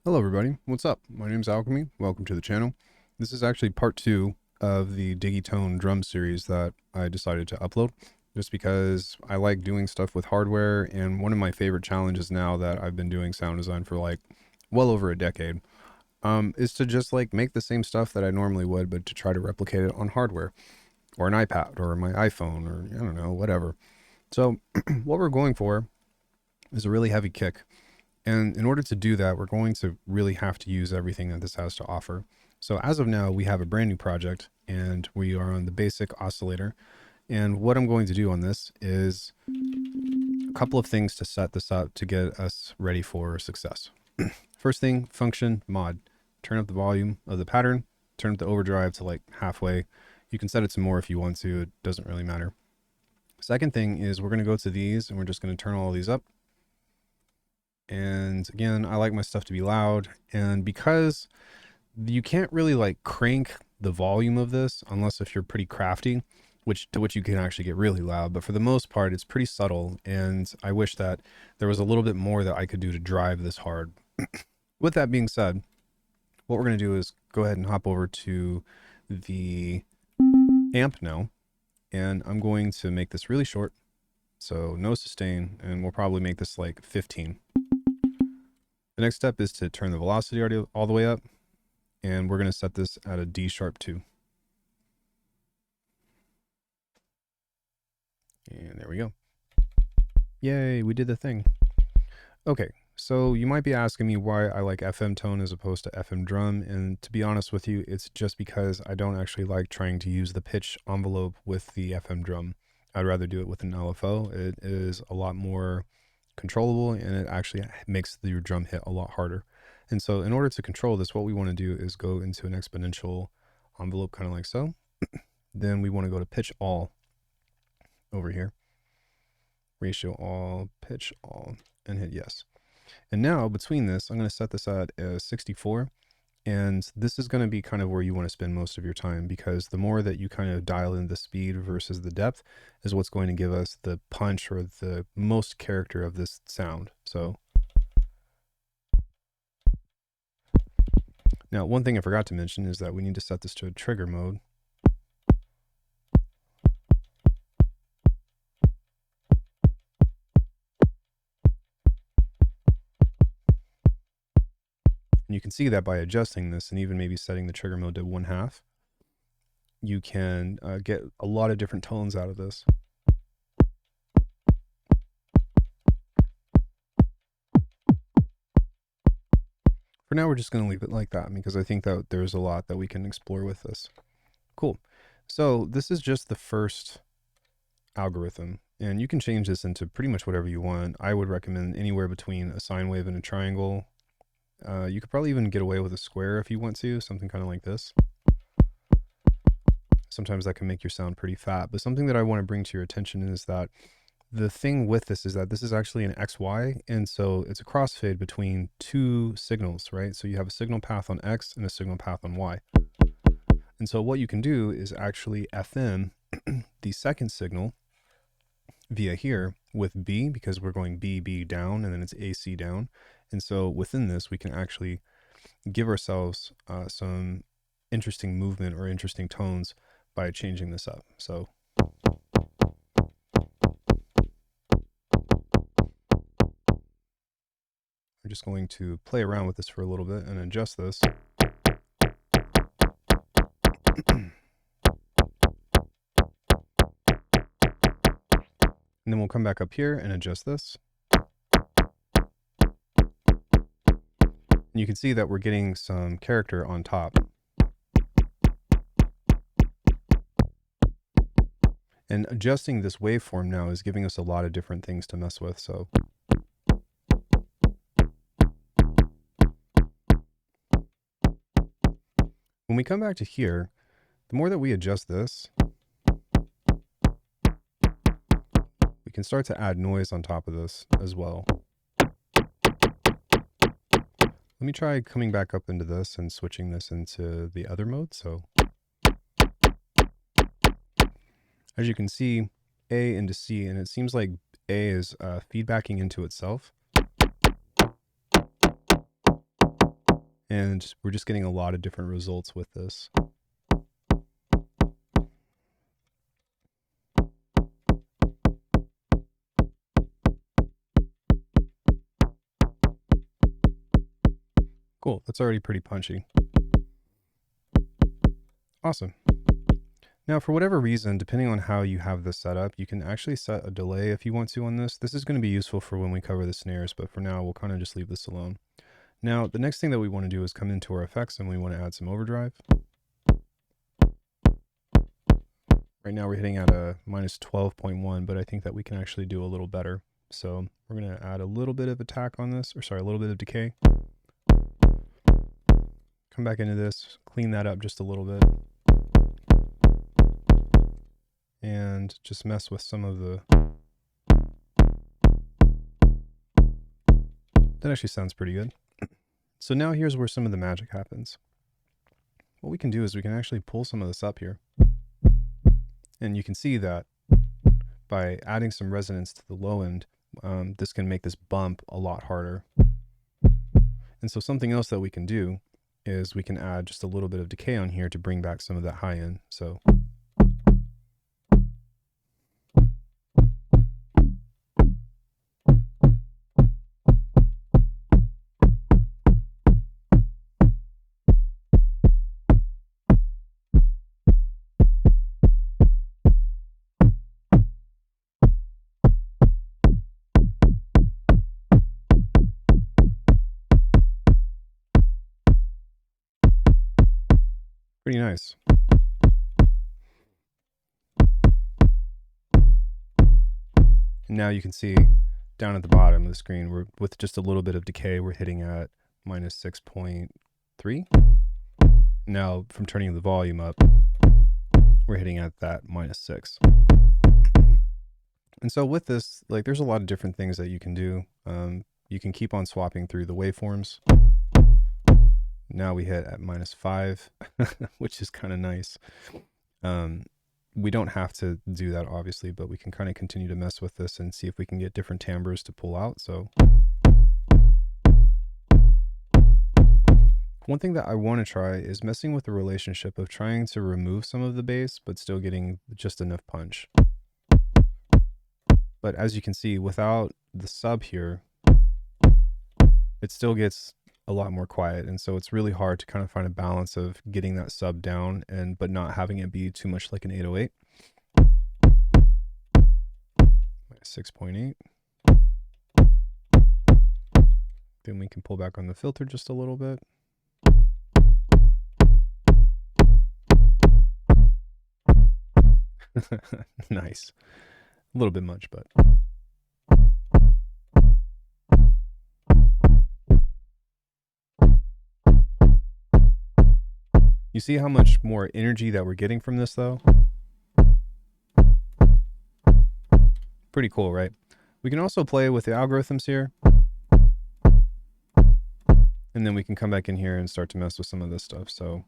Hello everybody, what's up? My name's Alckemy, welcome to the channel. This is actually part 2 of the Digitone drum series that I decided to upload, just because I like doing stuff with hardware, and one of my favorite challenges now that I've been doing sound design for like well over a decade, is to just like make the same stuff that I normally would, but to try to replicate it on hardware, or an iPad, or my iPhone, or I don't know, whatever. So what we're going for is a really heavy kick. And in order to do that, we're going to really have to use everything that this has to offer. So as of now, we have a brand new project and we are on the basic oscillator. And what I'm going to do on this is a couple of things to set this up to get us ready for success. First thing, function mod. Turn up the volume of the pattern, turn up the overdrive to like halfway. You can set it to more if you want to, it doesn't really matter. Second thing is we're going to go to these and we're just going to turn all these up. And again, I like my stuff to be loud, and because you can't really like crank the volume of this unless if you're pretty crafty, which you can actually get really loud, but for the most part it's pretty subtle, and I wish that there was a little bit more that I could do to drive this hard. With that being said, what we're going to do is go ahead and hop over to the amp now, and I'm going to make this really short, so no sustain, and we'll probably make this like 15. The next step is to turn the velocity all the way up, and we're going to set this at a D sharp 2. And there we go. Yay, we did the thing. Okay, so you might be asking me why I like FM tone as opposed to FM drum, and to be honest with you, it's just because I don't actually like trying to use the pitch envelope with the FM drum. I'd rather do it with an LFO. It is a lot more controllable, and it actually makes your drum hit a lot harder. And so in order to control this, what we want to do is go into an exponential envelope, kind of like so. Then we want to go to pitch all over here, ratio all, pitch all, and hit yes. And now between this, I'm going to set this at 64. And this is going to be kind of where you want to spend most of your time, because the more that you kind of dial in the speed versus the depth is what's going to give us the punch or the most character of this sound. So now one thing I forgot to mention is that we need to set this to a trigger mode. And you can see that by adjusting this and even maybe setting the trigger mode to 1/2, you can get a lot of different tones out of this. For now, we're just going to leave it like that because I think that there's a lot that we can explore with this. Cool. So this is just the first algorithm, and you can change this into pretty much whatever you want. I would recommend anywhere between a sine wave and a triangle. You could probably even get away with a square if you want to, something kind of like this. Sometimes that can make your sound pretty fat, but something that I want to bring to your attention is that the thing with this is that this is actually an XY, and so it's a crossfade between two signals, right? So you have a signal path on X and a signal path on Y. And so what you can do is actually FM the second signal via here with B, because we're going B, B down, and then it's AC down. And so within this, we can actually give ourselves some interesting movement or interesting tones by changing this up. So I'm just going to play around with this for a little bit and adjust this. And then we'll come back up here and adjust this. And you can see that we're getting some character on top. And adjusting this waveform now is giving us a lot of different things to mess with. So when we come back to here, the more that we adjust this, we can start to add noise on top of this as well. Let me try coming back up into this and switching this into the other mode. So as you can see, A into C, and it seems like A is feedbacking into itself. And we're just getting a lot of different results with this. Cool, that's already pretty punchy. Awesome. Now, for whatever reason, depending on how you have this set up, you can actually set a delay if you want to on this. This is going to be useful for when we cover the snares, but for now, we'll kind of just leave this alone. Now, the next thing that we want to do is come into our effects and we want to add some overdrive. Right now we're hitting at a minus 12.1, but I think that we can actually do a little better. So we're going to add a little bit of attack on this, or sorry, a little bit of decay. Come back into this, clean that up just a little bit. And just mess with some of the... That actually sounds pretty good. So now here's where some of the magic happens. What we can do is we can actually pull some of this up here. And you can see that by adding some resonance to the low end, this can make this bump a lot harder. And so something else that we can do is we can add just a little bit of decay on here to bring back some of that high end. So pretty nice. And now you can see down at the bottom of the screen, we're with just a little bit of decay, we're hitting at minus 6.3. Now from turning the volume up, we're hitting at that minus 6. And so with this, like, there's a lot of different things that you can do. You can keep on swapping through the waveforms. Now we hit at minus 5, which is kind of nice. We don't have to do that, obviously, but we can kind of continue to mess with this and see if we can get different timbres to pull out. So one thing that I want to try is messing with the relationship of trying to remove some of the bass, but still getting just enough punch. But as you can see, without the sub here, it still gets a lot more quiet. And so it's really hard to kind of find a balance of getting that sub down but not having it be too much like an 808. 6.8. Then we can pull back on the filter just a little bit. Nice. A little bit much, but... You see how much more energy that we're getting from this, though? Pretty cool, right? We can also play with the algorithms here. And then we can come back in here and start to mess with some of this stuff, so...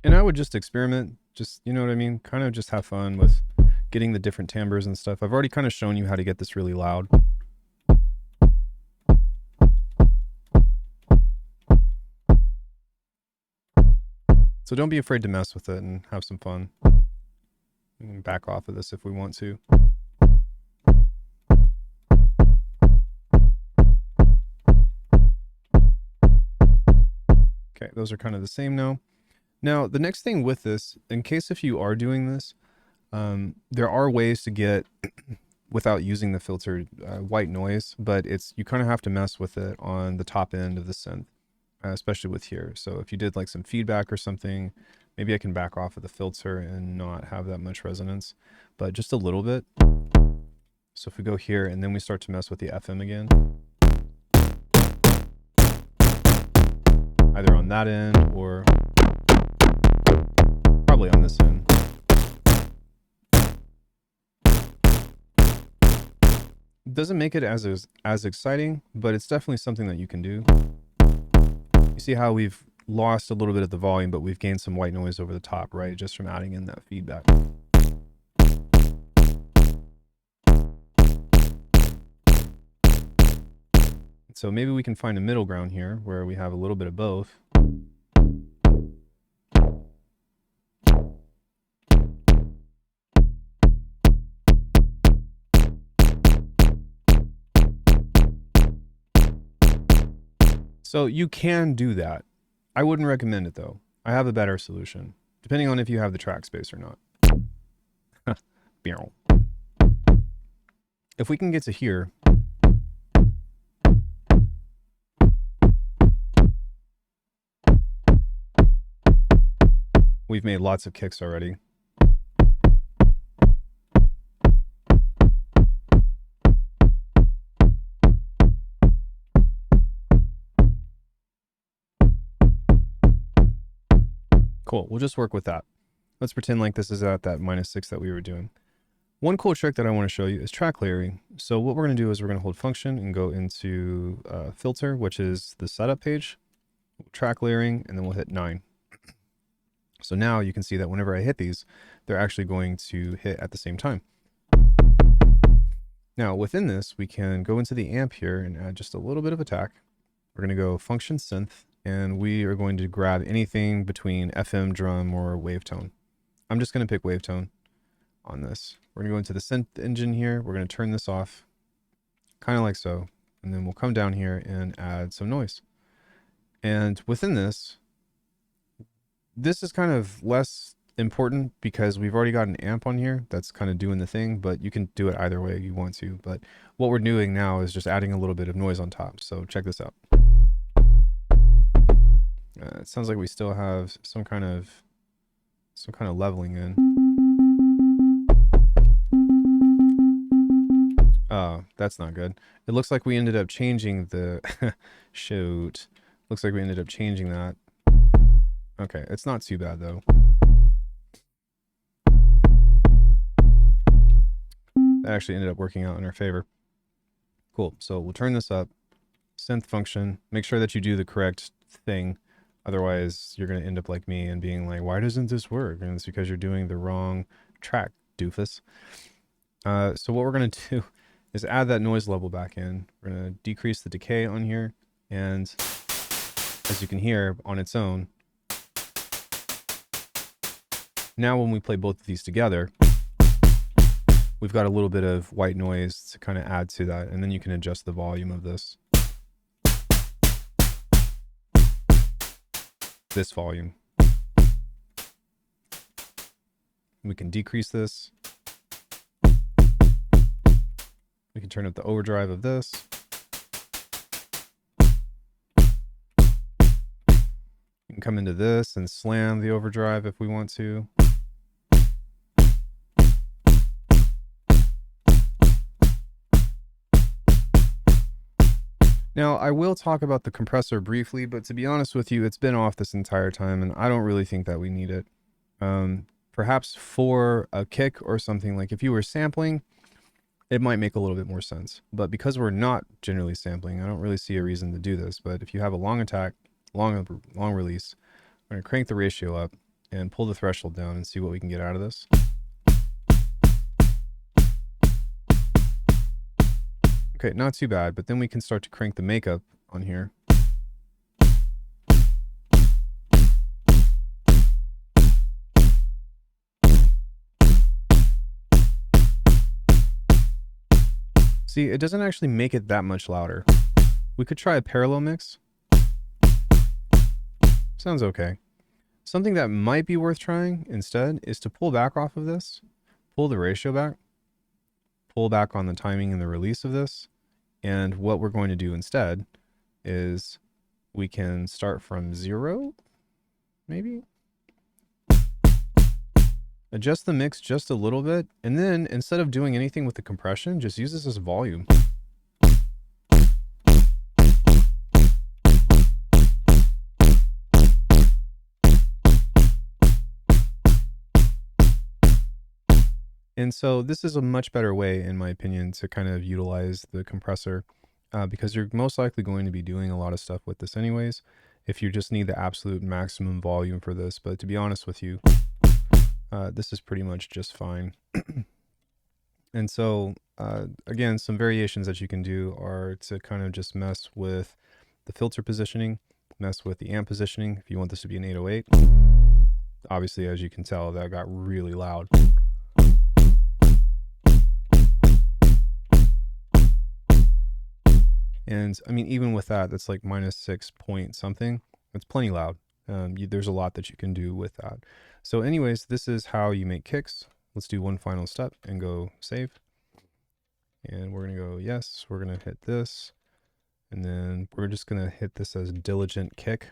And I would just experiment, just, you know what I mean? Kind of just have fun with getting the different timbres and stuff. I've already kind of shown you how to get this really loud. So don't be afraid to mess with it and have some fun. We can back off of this if we want to. Okay, those are kind of the same now. Now, the next thing with this, in case if you are doing this, there are ways to get, without using the filter, white noise, but you kind of have to mess with it on the top end of the synth, especially with here. So if you did like some feedback or something, maybe I can back off of the filter and not have that much resonance, but just a little bit. So if we go here and then we start to mess with the FM again, either on that end or probably on this end. It doesn't make it as exciting, but it's definitely something that you can do. You see how we've lost a little bit of the volume, but we've gained some white noise over the top, right? Just from adding in that feedback. So maybe we can find a middle ground here where we have a little bit of both. So you can do that. I wouldn't recommend it though. I have a better solution, depending on if you have the track space or not. If we can get to here, we've made lots of kicks already. Cool, we'll just work with that. Let's pretend like this is at that -6 that we were doing. One cool trick that I want to show you is track layering. So what we're going to do is we're going to hold function and go into filter, which is the setup page, track layering, and then we'll hit 9. So now you can see that whenever I hit these, they're actually going to hit at the same time. Now within this, we can go into the amp here and add just a little bit of attack. We're going to go function synth, and we are going to grab anything between FM, drum, or wavetone. I'm just going to pick wavetone on this. We're going to go into the synth engine here. We're going to turn this off, kind of like so. And then we'll come down here and add some noise. And within this, this is kind of less important because we've already got an amp on here that's kind of doing the thing, but you can do it either way you want to. But what we're doing now is just adding a little bit of noise on top. So check this out. It sounds like we still have some kind of leveling in. Oh, that's not good. It looks like we ended up changing the shoot. Looks like we ended up changing that. Okay, it's not too bad though. That actually ended up working out in our favor. Cool. So we'll turn this up. Synth function. Make sure that you do the correct thing. Otherwise, you're going to end up like me and being like, why doesn't this work? And it's because you're doing the wrong track, doofus. So what we're going to do is add that noise level back in. We're going to decrease the decay on here. And as you can hear on its own, now when we play both of these together, we've got a little bit of white noise to kind of add to that. And then you can adjust the volume of this. This volume. We can decrease this. We can turn up the overdrive of this. We can come into this and slam the overdrive if we want to. Now, I will talk about the compressor briefly, but to be honest with you, it's been off this entire time, and I don't really think that we need it. Perhaps for a kick or something, like if you were sampling, it might make a little bit more sense. But because we're not generally sampling, I don't really see a reason to do this. But if you have a long attack, long release, we're going to crank the ratio up and pull the threshold down and see what we can get out of this. Okay, not too bad, but then we can start to crank the makeup on here. See, it doesn't actually make it that much louder. We could try a parallel mix. Sounds okay. Something that might be worth trying instead is to pull back off of this, pull the ratio back, pull back on the timing and the release of this. And what we're going to do instead is we can start from 0, maybe. Adjust the mix just a little bit, and then instead of doing anything with the compression, just use this as volume. And so this is a much better way, in my opinion, to kind of utilize the compressor because you're most likely going to be doing a lot of stuff with this anyways. if you just need the absolute maximum volume for this. But to be honest with you, this is pretty much just fine. And so, again, some variations that you can do are to kind of just mess with the filter positioning, mess with the amp positioning. If you want this to be an 808, obviously, as you can tell, that got really loud. And I mean, even with that, that's like -6 point something. It's plenty loud. There's a lot that you can do with that. So anyways, this is how you make kicks. Let's do one final step and go save. And we're going to go, yes, we're going to hit this. And then we're just going to hit this as diligent kick.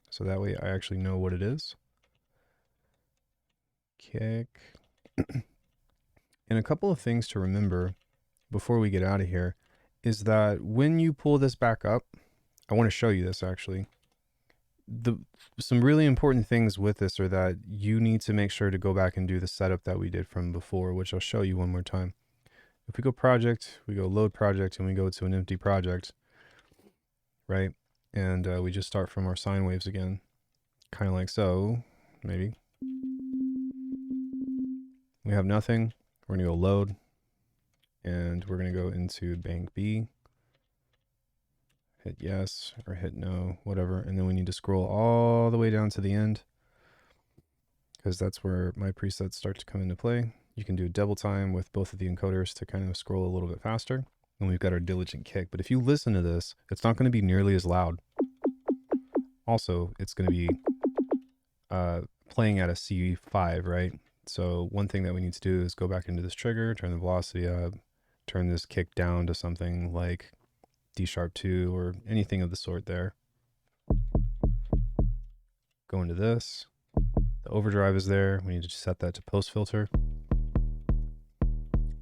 So that way I actually know what it is. Kick. And a couple of things to remember before we get out of here is that when you pull this back up, I want to show you this actually. Some really important things with this are that you need to make sure to go back and do the setup that we did from before, which I'll show you one more time. If we go project, we go load project, and we go to an empty project, right? And we just start from our sine waves again, kind of like so, maybe. We have nothing. We're going to go load, and we're going to go into bank B, hit yes or hit no, whatever. And then we need to scroll all the way down to the end because that's where my presets start to come into play. You can do double time with both of the encoders to kind of scroll a little bit faster. And we've got our diligent kick. But if you listen to this, it's not going to be nearly as loud. Also, it's going to be playing at a C5, right? So one thing that we need to do is go back into this trigger, turn the velocity up, turn this kick down to something like D#2 or anything of the sort there. Go into this. The overdrive is there. We need to set that to post filter.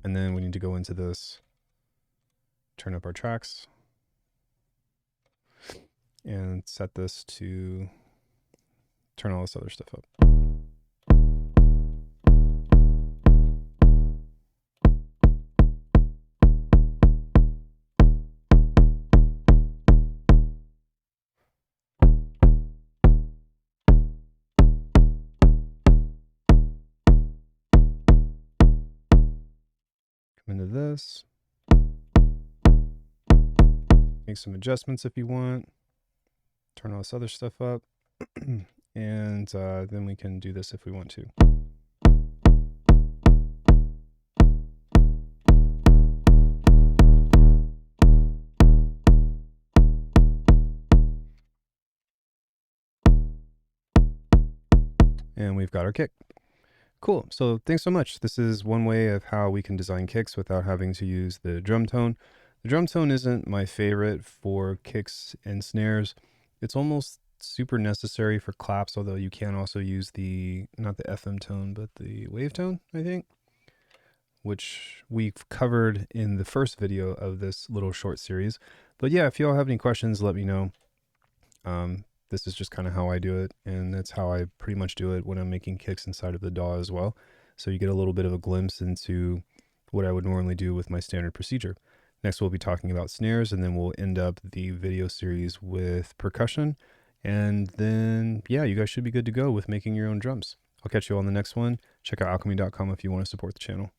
And then we need to go into this, turn up our tracks, and set this to turn all this other stuff up. Come into this. Make some adjustments if you want. Turn all this other stuff up. And then we can do this if we want to. And we've got our kick. Cool. So thanks so much. This is one way of how we can design kicks without having to use the drum tone. The drum tone isn't my favorite for kicks and snares. It's almost super necessary for claps, although you can also use the, not the FM tone, but the wave tone, I think, which we've covered in the first video of this little short series. But yeah, if y'all have any questions, let me know. This is just kind of how I do it, and that's how I pretty much do it when I'm making kicks inside of the DAW as well. So you get a little bit of a glimpse into what I would normally do with my standard procedure. Next, we'll be talking about snares, and then we'll end up the video series with percussion. And then, yeah, you guys should be good to go with making your own drums. I'll catch you on the next one. Check out alchemy.com if you want to support the channel.